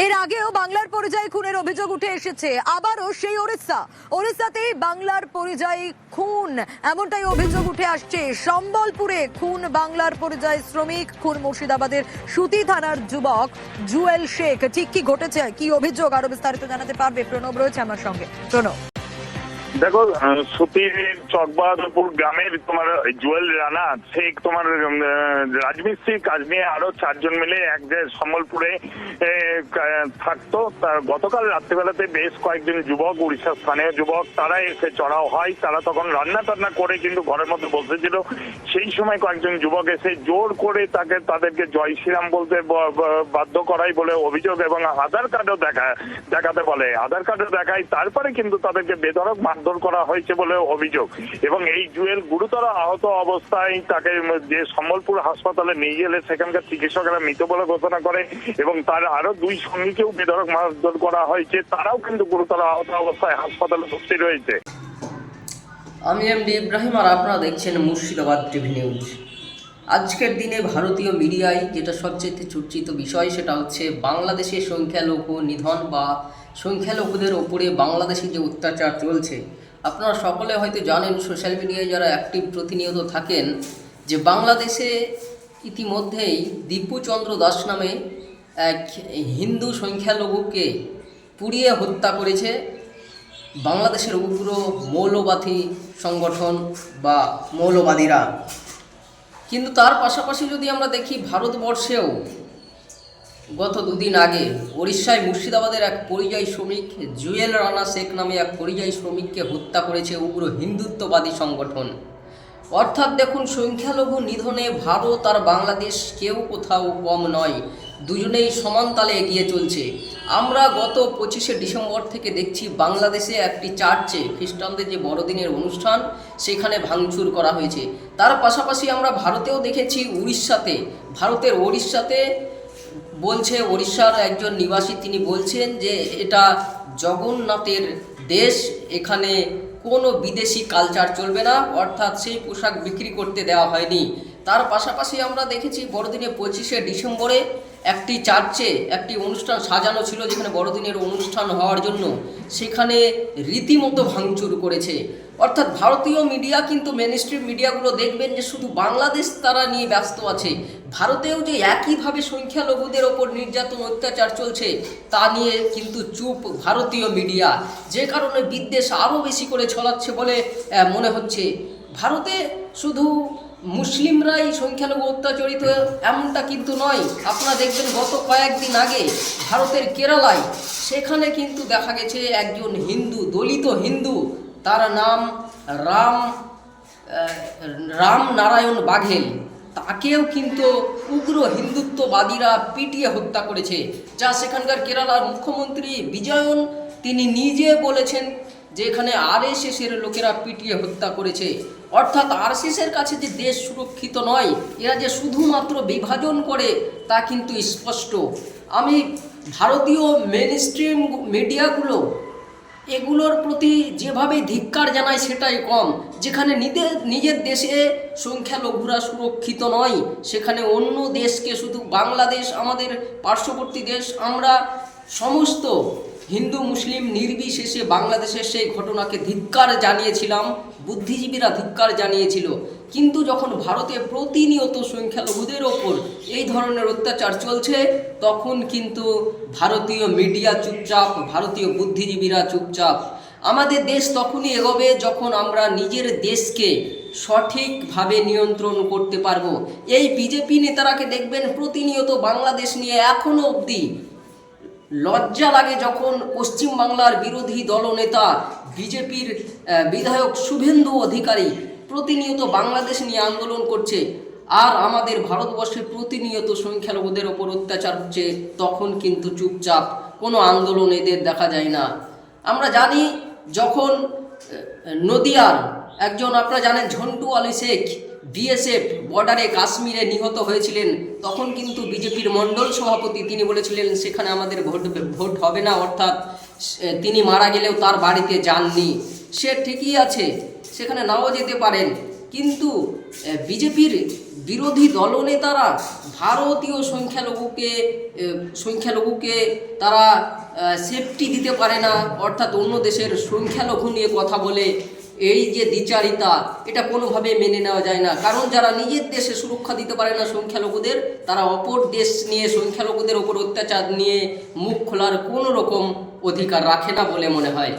এর আগেও বাংলার পরিযায়ী খুনের অভিযোগ উঠে এসেছে, আবারও সেই ওড়িশাতেই বাংলার পরিযায়ী খুন, এমনটাই অভিযোগ উঠে আসছে। সম্বলপুরে খুন বাংলার পরিযায়ী শ্রমিক, খুন মুর্শিদাবাদের সুতি থানার যুবক জুয়েল শেখ। ঠিক কি ঘটেছে, কি অভিযোগ, আরো বিস্তারিত জানাতে পারবে প্রণব, রয়েছে আমার সঙ্গে। প্রণব, দেখো, সুতির চকবাহাদুরপুর গ্রামের তোমার জুয়েল রানা শেখ তোমার রাজমিস্ত্রির কাজ নিয়ে আরো 4 জন মিলে এক জায়গায় সম্বলপুরে থাকতো। গতকাল রাত্রিবেলাতে বেশ কয়েকজন যুবক, উড়িষ্যার স্থানীয় যুবক, তারা এসে চড়াও হয়। তারা তখন রান্না টান্না করে কিন্তু ঘরের মধ্যে বসেছিল। সেই সময় কয়েকজন যুবক এসে জোর করে তাদেরকে জয় শ্রীরাম বলতে বাধ্য করাই বলে অভিযোগ, এবং আধার কার্ডও দেখাতে বলে। আধার কার্ডও দেখায়, তারপরে কিন্তু তাদেরকে বেধড়ক মারধর করা হয়েছে বলে অভিযোগ। এবং এই জুয়েল গুরুতর আহত অবস্থায় তাকে যে সম্বলপুর হাসপাতালে নিয়ে গেলে সেখানকার চিকিৎসকেরা মৃত বলে ঘোষণা করে, এবং তার আরো 2 সঙ্গীকেও বেধড়ক মারধর করা হয়েছে। তারাও কিন্তু গুরুতর আহত অবস্থায় হাসপাতালে ভর্তি রয়েছে। আমি এমডি ইব্রাহিম, আর আপনারা দেখছেন মুর্শিদাবাদ টিভি নিউজ। আজকের দিনে ভারতীয় মিডিয়ায় যেটা সবচেয়ে চর্চিত বিষয়, সেটা হচ্ছে বাংলাদেশে সংখ্যালঘু নিধন বা সংখ্যালঘুদের ওপরে বাংলাদেশে যে অত্যাচার চলছে। আপনারা সকলে হয়তো জানেন, সোশ্যাল মিডিয়ায় যারা অ্যাক্টিভ প্রতিনিয়ত থাকেন, যে বাংলাদেশে ইতিমধ্যেই দীপুচন্দ্র দাস নামে এক হিন্দু সংখ্যালঘুকে পুড়িয়ে হত্যা করেছে বাংলাদেশের উগ্র মৌলবাদী সংগঠন বা মৌলবাদীরা। কিন্তু তার পাশাপাশি যদি আমরা দেখি, ভারতবর্ষেও গত 2 দিন আগে ওড়িশায় মুর্শিদাবাদের এক পরিযায়ী শ্রমিক জুয়েল রানা শেখ নামে এক পরিযায়ী শ্রমিককে হত্যা করেছে উগ্র হিন্দুত্ববাদী সংগঠন। অর্থাৎ দেখুন, সংখ্যালঘু নিধনে ভারত আর বাংলাদেশ কেউ কোথাও কম নয়, দুজনেই সমান তালে এগিয়ে চলছে। আমরা গত 25শে ডিসেম্বর থেকে দেখছি বাংলাদেশে একটি চার্চে খ্রিস্টানদের যে বড়দিনের অনুষ্ঠান, সেখানে ভাঙচুর করা হয়েছে। তার পাশাপাশি আমরা ভারতেও দেখেছি, ভারতের ওড়িশাতে বলছে, ওড়িশার একজন নিবাসী তিনি বলছেন যে এটা জগন্নাথের দেশ, এখানে কোনো বিদেশি কালচার চলবে না, অর্থাৎ সেই পোশাক বিক্রি করতে দেওয়া হয়নি। তার পাশাপাশি আমরা দেখেছি বড়দিনে 25শে ডিসেম্বরে একটি চার্চে একটি অনুষ্ঠান সাজানো ছিল, যেখানে বড়দিনের অনুষ্ঠান হওয়ার জন্য সেখানে রীতিমতো ভাঙচুর করেছে। অর্থাৎ ভারতীয় মিডিয়া কিন্তু মেনস্ট্রিম মিডিয়াগুলো দেখবেন যে শুধু বাংলাদেশ তারা নিয়ে ব্যস্ত আছে, ভারতেও যে একইভাবে সংখ্যালঘুদের ওপর নির্যাতন অত্যাচার চলছে তা নিয়ে কিন্তু চুপ ভারতীয় মিডিয়া, যে কারণে বিদ্বেষ আরও বেশি করে ছড়াচ্ছে বলে মনে হচ্ছে। ভারতে শুধু মুসলিমরাই সংখ্যালঘু অত্যাচারিত এমনটা কিন্তু নয়। আপনারা দেখবেন গত কয়েকদিন আগে ভারতের কেরালায়, সেখানে কিন্তু দেখা গেছে একজন দলিত হিন্দু, তার নাম রাম নারায়ণ বাঘেল, তাকেও কিন্তু উগ্র হিন্দুত্ববাদীরা পিটিয়ে হত্যা করেছে। যা সেখানকার কেরালার মুখ্যমন্ত্রী বিজয়ন তিনি নিজে বলেছেন যে এখানে আরএসএসের লোকেরা পিটিয়ে হত্যা করেছে। অর্থাৎ আরএসএসের কাছে যে দেশ সুরক্ষিত নয়, এরা যে শুধুমাত্র বিভাজন করে তা কিন্তু স্পষ্ট। আমি ভারতীয় মেনস্ট্রিম মিডিয়াগুলো এগুলোর প্রতি যেভাবে ধিক্কার জানায় সেটাই কম। যেখানে নিজের দেশে সংখ্যালঘুরা সুরক্ষিত নয়, সেখানে অন্য দেশকে, শুধু বাংলাদেশ আমাদের পার্শ্ববর্তী দেশ, আমরা সমস্ত হিন্দু মুসলিম নির্বিশেষে বাংলাদেশের সেই ঘটনাকে ধিক্কার জানিয়েছিলাম, বুদ্ধিজীবীরা ধিক্কার জানিয়েছিল। কিন্তু যখন ভারতে প্রতিনিয়ত সংখ্যালঘুদের ওপর এই ধরনের অত্যাচার চলছে, তখন কিন্তু ভারতীয় মিডিয়া চুপচাপ, ভারতীয় বুদ্ধিজীবীরা চুপচাপ। আমাদের দেশ তখনই এগোবে যখন আমরা নিজের দেশকে সঠিকভাবে নিয়ন্ত্রণ করতে পারবো। এই বিজেপি নেতারাকে দেখবেন প্রতিনিয়ত বাংলাদেশ নিয়ে এখনও অবধি লজ্জা লাগে, যখন পশ্চিমবাংলার বিরোধী দলনেতা বিজেপির বিধায়ক শুভেন্দু অধিকারী প্রতিনিয়ত বাংলাদেশ নিয়ে আন্দোলন করছে, আর আমাদের ভারতবর্ষে প্রতিনিয়ত সংখ্যালঘুদের ওপর অত্যাচার হচ্ছে, তখন কিন্তু চুপচাপ, কোনো আন্দোলন এদের দেখা যায় না। আমরা জানি, যখন নদিয়ার একজন, আপনারা জানেন, ঝন্টু আলী শেখ বিএসএফ বর্ডারে কাশ্মীরে নিহত হয়েছিলেন, তখন কিন্তু বিজেপির মণ্ডল সভাপতি তিনি বলেছিলেন সেখানে আমাদের ভোট হবে না, অর্থাৎ তিনি মারা গেলেও তার বাড়িতে যাননি। সে ঠিকই আছে, সেখানে নাও যেতে পারেন, কিন্তু বিরোধী দলনেতারা ভারতীয় সংখ্যালঘুকে তারা সেফটি দিতে পারে না, অর্থাৎ অন্য দেশের সংখ্যালঘু নিয়ে কথা বলে এই যে দ্বিচারিতা, এটা কোনোভাবে মেনে নেওয়া যায় না। কারণ যারা নিজের দেশে সুরক্ষা দিতে পারে না সংখ্যালঘুদের, তারা অপর দেশ নিয়ে সংখ্যালঘুদের ওপর অত্যাচার নিয়ে মুখ খোলার কোনো রকম অধিকার রাখে না বলে মনে হয়।